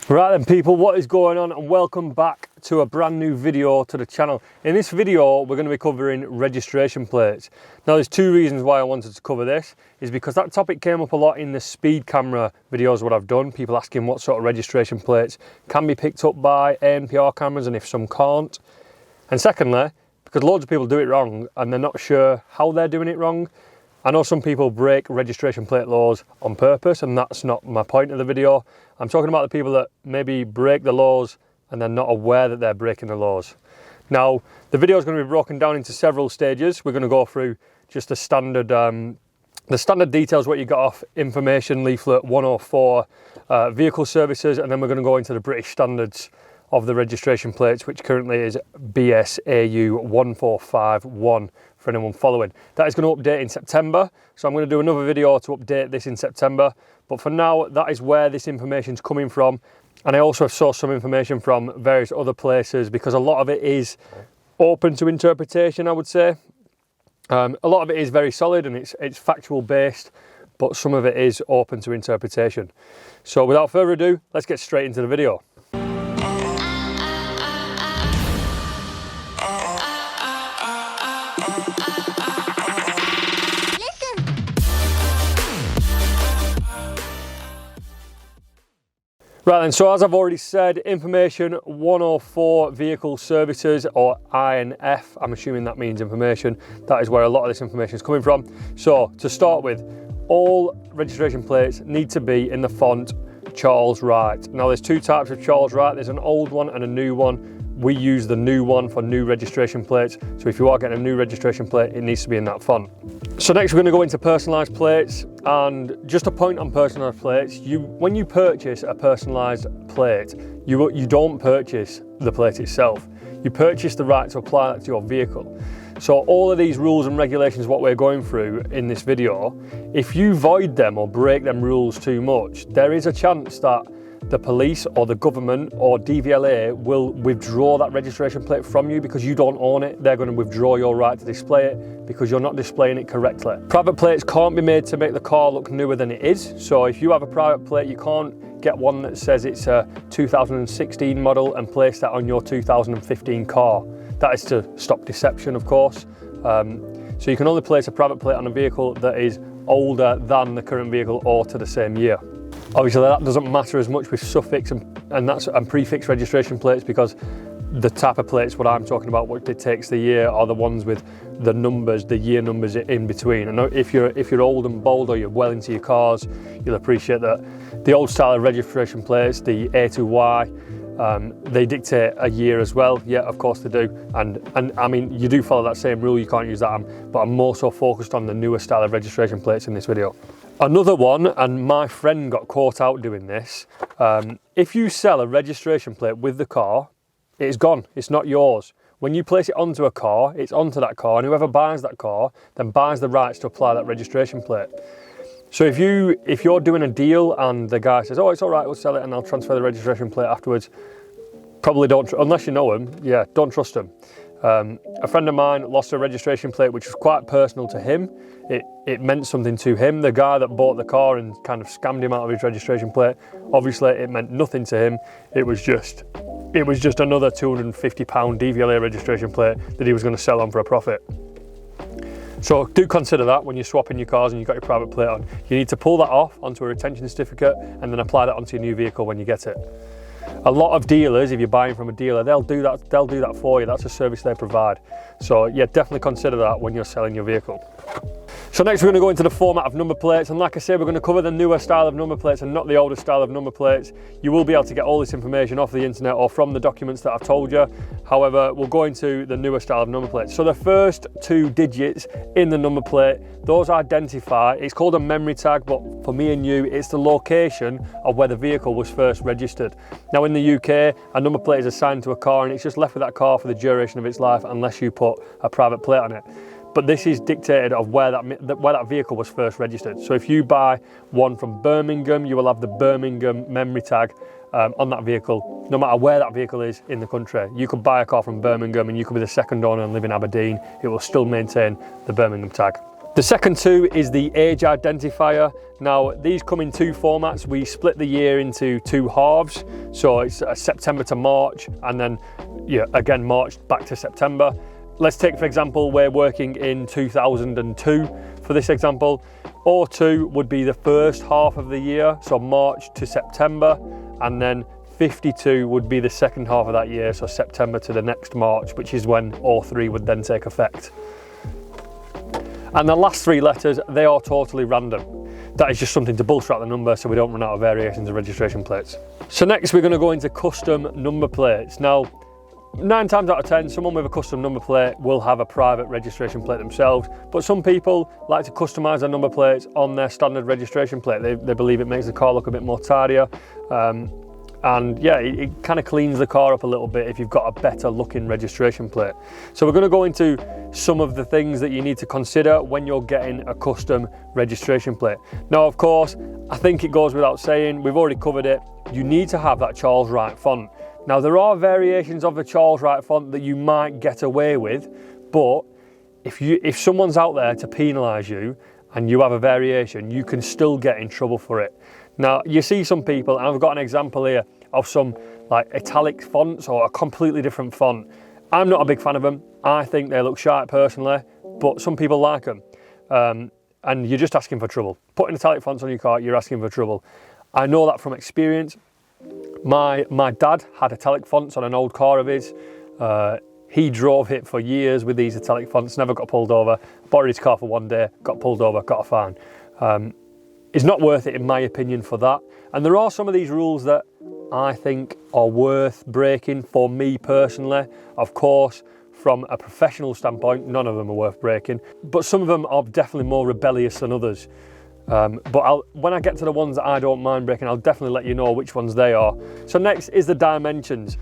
Right then people, what is going on, and welcome back to a brand new video to the channel. In this video we're going to be covering registration plates. Now there's two reasons why I wanted to cover this, is because that topic came up a lot in the speed camera videos what I've done, people asking what sort of registration plates can be picked up by ANPR cameras and if some can't. And secondly, because loads of people do it wrong and they're not sure how they're doing it wrong. I know some people break registration plate laws on purpose, and that's not my point of the video. I'm talking about the people that maybe break the laws and they're not aware that they're breaking the laws. Now, the video is going to be broken down into several stages. We're going to go through just the standard details, what you got off information leaflet 104, vehicle services, and then we're going to go into the British standards of the registration plates, which currently is BSAU 1451 for anyone following. That is going to update in September, so I'm going to do another video to update this in September. But for now, that is where this information is coming from. And I also saw some information from various other places, because a lot of it is open to interpretation, I would say. A lot of it is very solid and it's factual based, but some of it is open to interpretation. So without further ado, let's get straight into the video. Right then, so as I've already said, information 104 vehicle services, or INF, I'm assuming that means information. That is where a lot of this information is coming from. So to start with, all registration plates need to be in the font Charles Wright. Now there's two types of Charles Wright, there's an old one and a new one. We use the new one for new registration plates. So if you are getting a new registration plate, it needs to be in that font. So next we're going to go into personalised plates, and just a point on personalised plates, when you purchase a personalised plate, you don't purchase the plate itself. You purchase the right to apply that to your vehicle. So all of these rules and regulations, what we're going through in this video, if you void them or break them rules too much, there is a chance that the police or the government or DVLA will withdraw that registration plate from you because you don't own it. They're going to withdraw your right to display it because you're not displaying it correctly. Private plates can't be made to make the car look newer than it is. So if you have a private plate, you can't get one that says it's a 2016 model and place that on your 2015 car. That is to stop deception, of course. So you can only place a private plate on a vehicle that is older than the current vehicle or to the same year. Obviously that doesn't matter as much with suffix and prefix registration plates, because the type of plates what I'm talking about, what dictates the year, are the ones with the numbers, the year numbers in between. And if you're old and bold or you're well into your cars, you'll appreciate that the old style of registration plates, the A to Y, they dictate a year as well. Yeah, of course they do. And I mean, you do follow that same rule, you can't use that, but I'm more so focused on the newer style of registration plates in this video. Another one, and my friend got caught out doing this, if you sell a registration plate with the car, it's gone, it's not yours. When you place it onto a car, it's onto that car, and whoever buys that car then buys the rights to apply that registration plate. So if you're doing a deal and the guy says, oh, it's all right, we'll sell it and I'll transfer the registration plate afterwards, probably don't, unless you know him, yeah, don't trust him. A friend of mine lost a registration plate which was quite personal to him. It meant something to him. The guy that bought the car and kind of scammed him out of his registration plate, obviously it meant nothing to him. It was just another £250 DVLA registration plate that he was going to sell on for a profit. So do consider that when you're swapping your cars and you've got your private plate on. You need to pull that off onto a retention certificate and then apply that onto your new vehicle when you get it. A lot of dealers, if you're buying from a dealer, they'll do that for you. That's a service they provide. So yeah, definitely consider that when you're selling your vehicle. So next we're going to go into the format of number plates, and like I said, we're going to cover the newer style of number plates and not the older style of number plates. You will be able to get all this information off the internet or from the documents that I've told you. However, we'll go into the newer style of number plates. So the first two digits in the number plate, those identify, it's called a memory tag, but for me and you, it's the location of where the vehicle was first registered. Now in the UK, a number plate is assigned to a car and it's just left with that car for the duration of its life unless you put a private plate on it. But this is dictated of where that vehicle was first registered. So if you buy one from Birmingham, you will have the Birmingham memory tag on that vehicle, no matter where that vehicle is in the country. You could buy a car from Birmingham and you could be the second owner and live in Aberdeen. It will still maintain the Birmingham tag. The second two is the age identifier. Now, these come in two formats. We split the year into two halves. So it's September to March, and then again, March back to September. Let's take, for example, we're working in 2002 for this example. O2 would be the first half of the year, so March to September, and then 52 would be the second half of that year, so September to the next March, which is when O3 would then take effect. And the last three letters, they are totally random. That is just something to bolster out the number so we don't run out of variations of registration plates. So next we're going to go into custom number plates. Now, 9 times out of 10, someone with a custom number plate will have a private registration plate themselves, but some people like to customise their number plates on their standard registration plate. They believe it makes the car look a bit more tidier. And yeah, it kind of cleans the car up a little bit if you've got a better looking registration plate. So we're going to go into some of the things that you need to consider when you're getting a custom registration plate. Now, of course, I think it goes without saying, we've already covered it, you need to have that Charles Wright font. Now, there are variations of the Charles Wright font that you might get away with, but if someone's out there to penalise you and you have a variation, you can still get in trouble for it. Now, you see some people, and I've got an example here of some like italic fonts or a completely different font. I'm not a big fan of them. I think they look sharp personally, but some people like them. And you're just asking for trouble. Putting italic fonts on your car, you're asking for trouble. I know that from experience. My dad had italic fonts on an old car of his. He drove it for years with these italic fonts, never got pulled over. Borrowed his car for one day, got pulled over, got a fine. It's not worth it in my opinion for that. And there are some of these rules that I think are worth breaking for me personally. Of course, from a professional standpoint, none of them are worth breaking, but some of them are definitely more rebellious than others. But when I get to the ones that I don't mind breaking, I'll definitely let you know which ones they are. So next is the dimensions.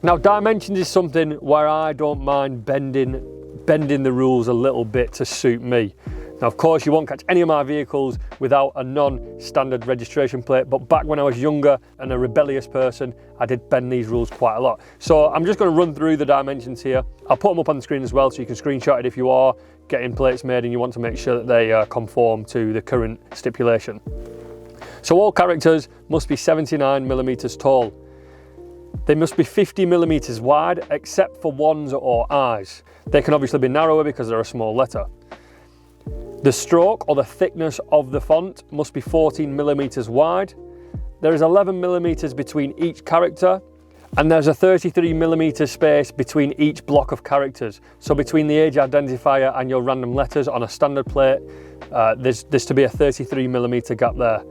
Now, dimensions is something where I don't mind bending the rules a little bit to suit me. Now, of course, you won't catch any of my vehicles without a non-standard registration plate, but back when I was younger and a rebellious person, I did bend these rules quite a lot. So I'm just going to run through the dimensions here. I'll put them up on the screen as well, so you can screenshot it if you are getting plates made and you want to make sure that they conform to the current stipulation. So all characters must be 79 millimeters tall. They must be 50 millimeters wide, except for ones or eyes. They can obviously be narrower because they're a small letter. The stroke or the thickness of the font must be 14 millimeters wide. There is 11 millimeters between each character, and there's a 33 millimeter space between each block of characters. So between the age identifier and your random letters on a standard plate, there's to be a 33 millimeter gap there.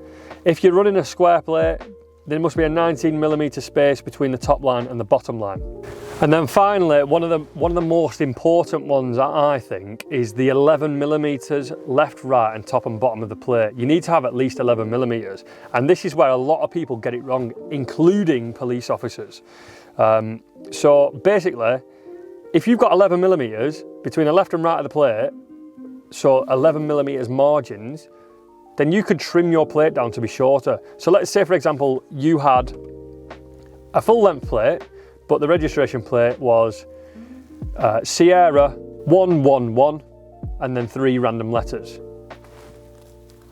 If you're running a square plate, there must be a 19 millimeter space between the top line and the bottom line. And then finally, one of the most important ones I think is the 11 millimeters left, right and top and bottom of the plate. You need to have at least 11 millimeters. And this is where a lot of people get it wrong, including police officers. So basically, if you've got 11 millimeters between the left and right of the plate, so 11 millimeters margins, then you could trim your plate down to be shorter. So let's say, for example, you had a full length plate, but the registration plate was Sierra 111 and then 3 random letters.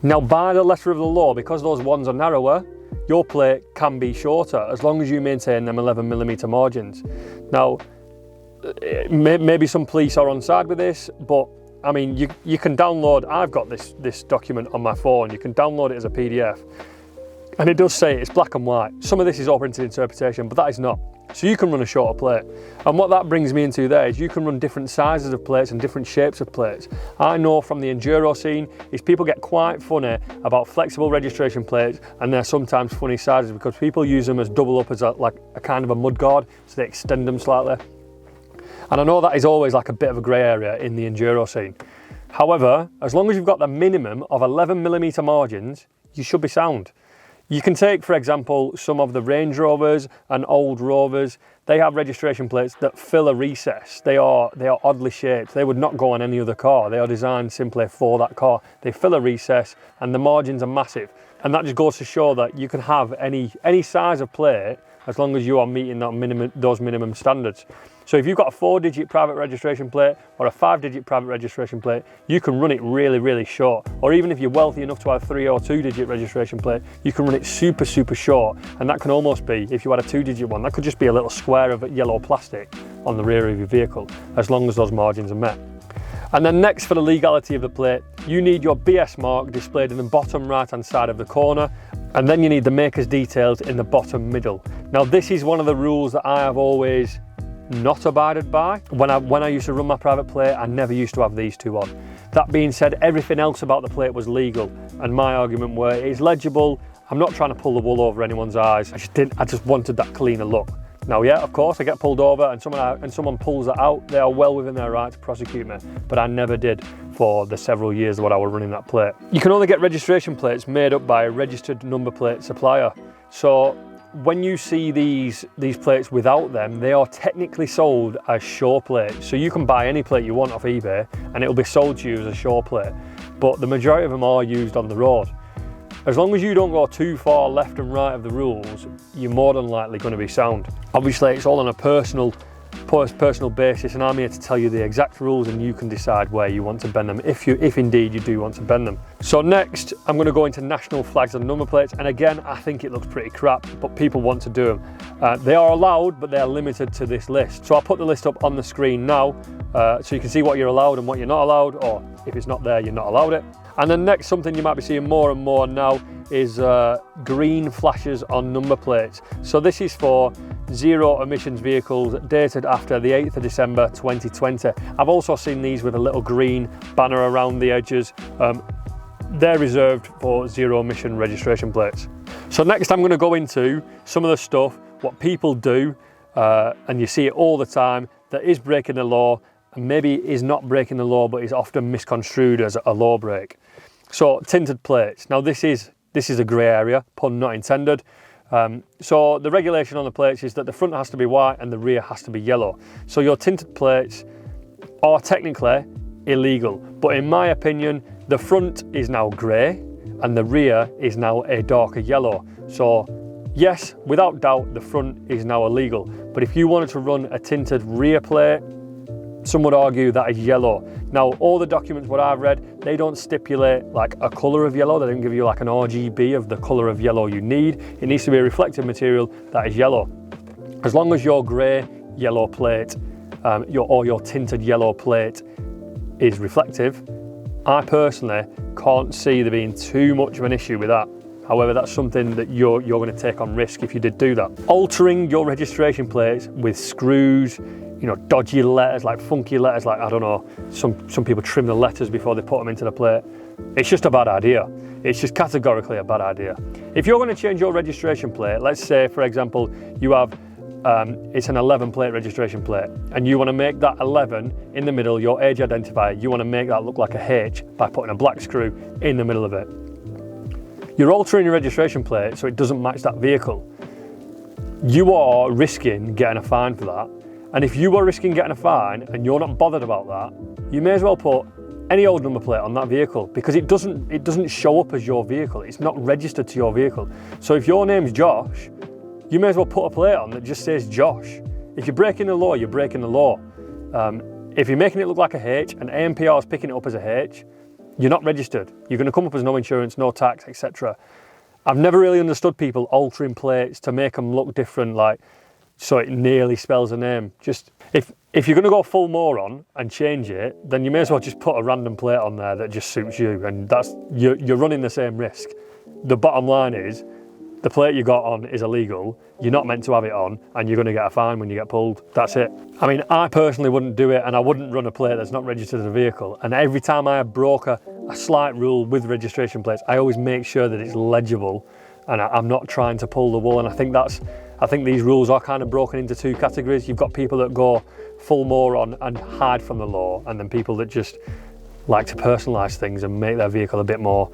Now, by the letter of the law, because those ones are narrower, your plate can be shorter as long as you maintain them 11 millimeter margins. Now, maybe some police are on side with this, but I mean, you can download, I've got this document on my phone, you can download it as a PDF, and it does say it's black and white. Some of this is open to interpretation, but that is not. So you can run a shorter plate. And what that brings me into there is you can run different sizes of plates and different shapes of plates. I know from the enduro scene is people get quite funny about flexible registration plates, and they're sometimes funny sizes because people use them as double up as like a kind of a mudguard, so they extend them slightly. And I know that is always like a bit of a grey area in the enduro scene. However, as long as you've got the minimum of 11 millimeter margins, you should be sound. You can take, for example, some of the Range Rovers and old Rovers. They have registration plates that fill a recess. They are oddly shaped. They would not go on any other car. They are designed simply for that car. They fill a recess and the margins are massive. And that just goes to show that you can have any size of plate as long as you are meeting those minimum standards. So if you've got a 4-digit private registration plate or a 5-digit private registration plate, you can run it really, really short. Or even if you're wealthy enough to have a 3 or 2-digit registration plate, you can run it super, super short. And that can almost be, if you had a 2-digit one, that could just be a little square of yellow plastic on the rear of your vehicle, as long as those margins are met. And then next, for the legality of the plate, you need your BS mark displayed in the bottom right-hand side of the corner, and then you need the maker's details in the bottom middle. Now, this is one of the rules that I have always not abided by. When I used to run my private plate, I never used to have these two on. That being said, everything else about the plate was legal, and my argument were, it's legible, I'm not trying to pull the wool over anyone's eyes, I just wanted that cleaner look. Now, yeah, of course, I get pulled over and someone pulls it out, they are well within their right to prosecute me, but I never did for the several years that I was running that plate. You can only get registration plates made up by a registered number plate supplier. So when you see these plates without them, they are technically sold as show plates. So you can buy any plate you want off eBay and it'll be sold to you as a show plate, but the majority of them are used on the road. As long as you don't go too far left and right of the rules, you're more than likely going to be sound. Obviously, it's all on a personal basis, and I'm here to tell you the exact rules, and you can decide where you want to bend them, if indeed you do want to bend them. So next, I'm going to go into national flags and number plates, and again, I think it looks pretty crap, but people want to do them. They are allowed, but they are limited to this list. So I'll put the list up on the screen now, so you can see what you're allowed and what you're not allowed, or if it's not there, you're not allowed it. And then next, something you might be seeing more and more now is green flashes on number plates. So this is for zero emissions vehicles dated after the 8th of December 2020. I've also seen these with a little green banner around the edges. They're reserved for zero emission registration plates. So next I'm going to go into some of the stuff, what people do, and you see it all the time, that is breaking the law, and maybe is not breaking the law, but is often misconstrued as a law break. So tinted plates. Now this is a grey area, pun not intended. So the regulation on the plates is that the front has to be white and the rear has to be yellow. So your tinted plates are technically illegal, but in my opinion, the front is now grey and the rear is now a darker yellow. So yes, without doubt, the front is now illegal. But if you wanted to run a tinted rear plate, some would argue that is yellow. Now, all the documents what I've read, they don't stipulate like a colour of yellow. They don't give you like an RGB of the colour of yellow you need. It needs to be a reflective material that is yellow. As long as your grey yellow plate or your tinted yellow plate is reflective, I personally can't see there being too much of an issue with that. However, that's something that you're going to take on risk if you did do that. Altering your registration plates with screws, dodgy letters, like funky letters, like, I don't know, some people trim the letters before they put them into the plate. It's just a bad idea. It's just categorically a bad idea. If you're going to change your registration plate, let's say, for example, you have, it's an 11 plate registration plate, and you want to make that 11 in the middle, your age identifier, you want to make that look like a H by putting a black screw in the middle of it. You're altering your registration plate so it doesn't match that vehicle. You are risking getting a fine for that. And if you are risking getting a fine and you're not bothered about that, you may as well put any old number plate on that vehicle, because it doesn't show up as your vehicle. It's not registered to your vehicle. So if your name's Josh, you may as well put a plate on that just says Josh. If you're breaking the law, you're breaking the law. If you're making it look like a H and ANPR is picking it up as a H, you're not registered. You're going to come up as no insurance, no tax, etc. I've never really understood people altering plates to make them look different, like so it nearly spells a name. Just if you're going to go full moron and change it, then you may as well just put a random plate on there that just suits you, and you're running the same risk. The bottom line is, the plate you got on is illegal, you're not meant to have it on, and you're going to get a fine when you get pulled. That's it. I mean, I personally wouldn't do it, and I wouldn't run a plate that's not registered as a vehicle. And every time I broke a slight rule with registration plates, I always make sure that it's legible, and I'm not trying to pull the wool. And I think these rules are kind of broken into two categories. You've got people that go full moron and hide from the law, and then people that just like to personalise things and make their vehicle a bit more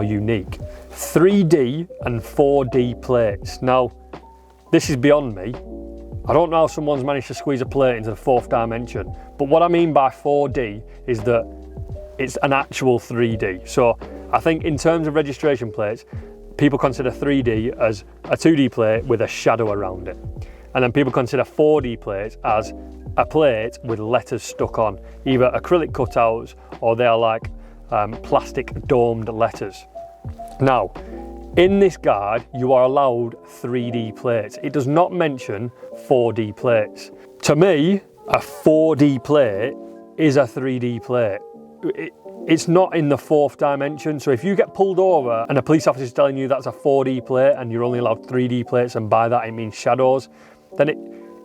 unique. 3D and 4D plates. Now, this is beyond me. I don't know how someone's managed to squeeze a plate into the fourth dimension, but what I mean by 4D is that it's an actual 3D. So I think in terms of registration plates, people consider 3D as a 2D plate with a shadow around it. And then people consider 4D plates as a plate with letters stuck on, either acrylic cutouts or they are like plastic domed letters. Now, in this guide, you are allowed 3D plates. It does not mention 4D plates. To me, a 4D plate is a 3D plate. It's not in the fourth dimension. So if you get pulled over and a police officer is telling you that's a 4D plate and you're only allowed 3D plates, and by that it means shadows, then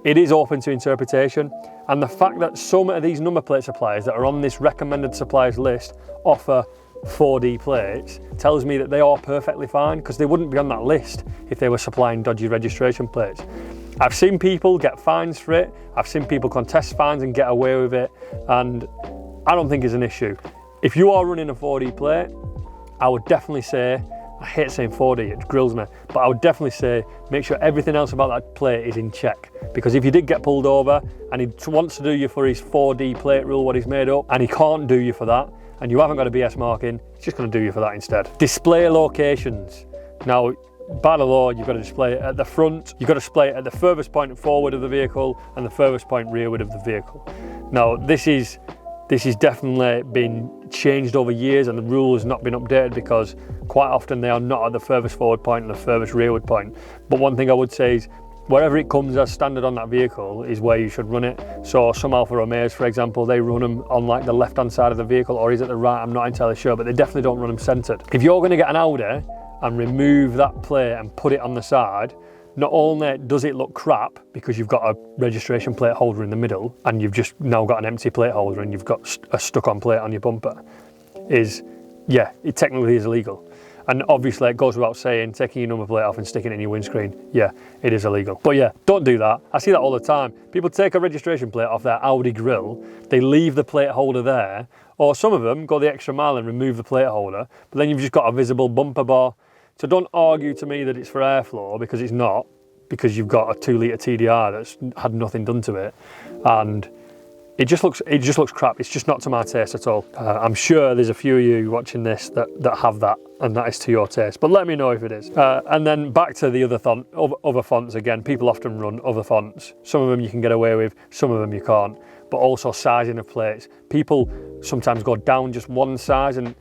it is open to interpretation. And the fact that some of these number plate suppliers that are on this recommended suppliers list offer 4D plates tells me that they are perfectly fine, because they wouldn't be on that list if they were supplying dodgy registration plates. I've seen people get fines for it, I've seen people contest fines and get away with it, and I don't think it's an issue. If you are running a 4D plate, I would definitely say, I hate saying 4D, it grills me, but I would definitely say make sure everything else about that plate is in check. Because if you did get pulled over and he wants to do you for his 4D plate rule, what he's made up, and he can't do you for that, and you haven't got a BS marking, he's just going to do you for that instead. Display locations. Now, by the law, you've got to display it at the front, you've got to display it at the furthest point forward of the vehicle and the furthest point rearward of the vehicle. Now, this is definitely been changed over years, and the rule has not been updated because quite often they are not at the furthest forward point and the furthest rearward point. But one thing I would say is wherever it comes as standard on that vehicle is where you should run it. So some Alfa Romeos, for example, they run them on like the left hand side of the vehicle, or is it the right? I'm not entirely sure, but they definitely don't run them centered. If you're going to get an Audi and remove that plate and put it on the side, not only does it look crap because you've got a registration plate holder in the middle and you've just now got an empty plate holder and you've got a stuck-on plate on your bumper, it technically is illegal. And obviously it goes without saying, taking your number plate off and sticking it in your windscreen, it is illegal. But yeah, don't do that. I see that all the time. People take a registration plate off their Audi grille, they leave the plate holder there, or some of them go the extra mile and remove the plate holder, but then you've just got a visible bumper bar. So don't argue to me that it's for airflow, because it's not, because you've got a 2-litre TDR that's had nothing done to it, and it just looks crap. It's just not to my taste at all. I'm sure there's a few of you watching this that have that, and that is to your taste, but let me know if it is. And then back to the other fonts again. People often run other fonts. Some of them you can get away with, some of them you can't. But also sizing of plates. People sometimes go down just one size, and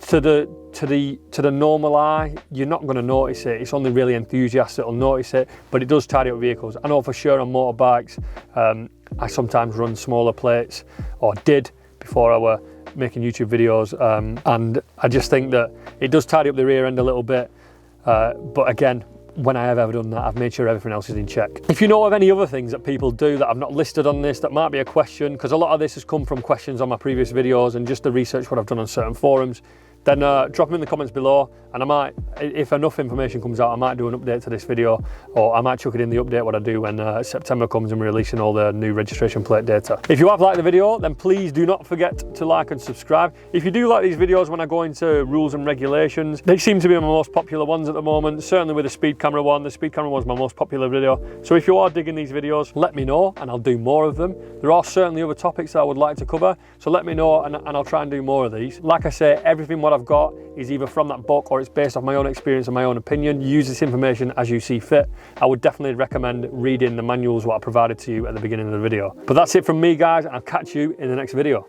to the normal eye, you're not going to notice it. It's only really enthusiasts that'll notice it, but it does tidy up vehicles. I know for sure on motorbikes, I sometimes run smaller plates, or did before I were making YouTube videos, and I just think that it does tidy up the rear end a little bit, but again, when I have ever done that, I've made sure everything else is in check. If you know of any other things that people do that I've not listed on this, that might be a question, because a lot of this has come from questions on my previous videos and just the research what I've done on certain forums, then drop them in the comments below, and I might, if enough information comes out, I might do an update to this video, or I might chuck it in the update what I do when September comes and we're releasing all the new registration plate data. If you have liked the video, then please do not forget to like and subscribe. If you do like these videos when I go into rules and regulations, they seem to be my most popular ones at the moment, certainly with the speed camera one. The speed camera one's my most popular video. So if you are digging these videos, let me know and I'll do more of them. There are certainly other topics that I would like to cover, so let me know and I'll try and do more of these. Like I say, everything what I've got is either from that book or it's based off my own experience and my own opinion. Use this information as you see fit. I would definitely recommend reading the manuals what I provided to you at the beginning of the video. But that's it from me, guys, and I'll catch you in the next video.